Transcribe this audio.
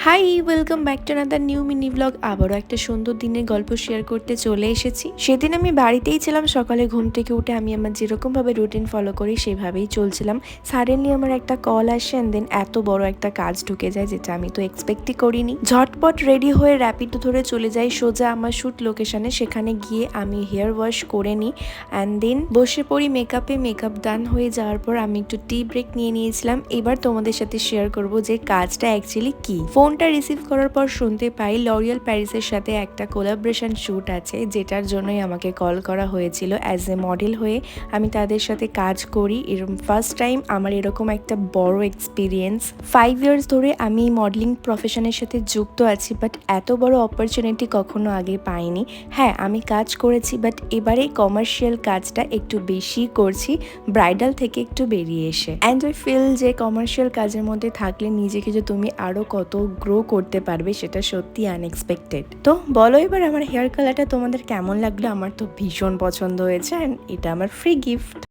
High, welcome back to another new mini blog. আবারও একটা সুন্দর দিনের গল্প শেয়ার করতে চলে এসেছি। সেদিন আমি বাড়িতেই ছিলাম। সকালে ঘুম থেকে উঠে আমি আমার যেরকমভাবে রুটিন ফলো করি সেভাবেই চলছিলাম। সাডেনলি আমার একটা কল আসে অ্যান্ড দেন এত বড় একটা কাজ ঢুকে যায় যেটা আমি তো এক্সপেক্টই করিনি। ঝটপট রেডি হয়ে র্যাপিডো ধরে চলে যাই সোজা আমার শ্যুট লোকেশনে। সেখানে গিয়ে আমি হেয়ার ওয়াশ করে নিই অ্যান্ড দেন বসে পড়ি মেকআপে। মেকআপ ডান হয়ে যাওয়ার পর আমি একটু টি ব্রেক নিয়ে নিয়েছিলাম। এবার তোমাদের সাথে শেয়ার করব যে কাজটা অ্যাকচুয়ালি কি। ফোনটা রিসিভ করার পর শুনতে পাই লরিয়াল প্যারিসের সাথে একটা কোলাবরেশন শ্যুট আছে, যেটার জন্যই আমাকে কল করা হয়েছিল। অ্যাজ এ মডেল হয়ে আমি তাদের সাথে কাজ করি। এরকম ফার্স্ট টাইম আমার এরকম একটা বড় এক্সপিরিয়েন্স। 5 ইয়ার্স ধরে আমি মডেলিং প্রফেশনের সাথে যুক্ত আছি, বাট এত বড় অপরচুনিটি কখনো আগে পাইনি। হ্যাঁ, আমি কাজ করেছি, বাট এবারে কমার্শিয়াল কাজটা একটু বেশি করছি, ব্রাইডাল থেকে একটু বেরিয়ে এসে। অ্যান্ড আই ফিল যে কমার্শিয়াল কাজের মধ্যে থাকলে নিজেকে যে তুমি আরও কত গ্রো করতে পারবে সেটা সত্যি আনএক্সপেক্টেড। তো বলো এবার আমার হেয়ার কালারটা তোমাদের কেমন লাগলো? আমার তো ভীষণ পছন্দ হয়েছে অ্যান্ড এটা আমার ফ্রি গিফট।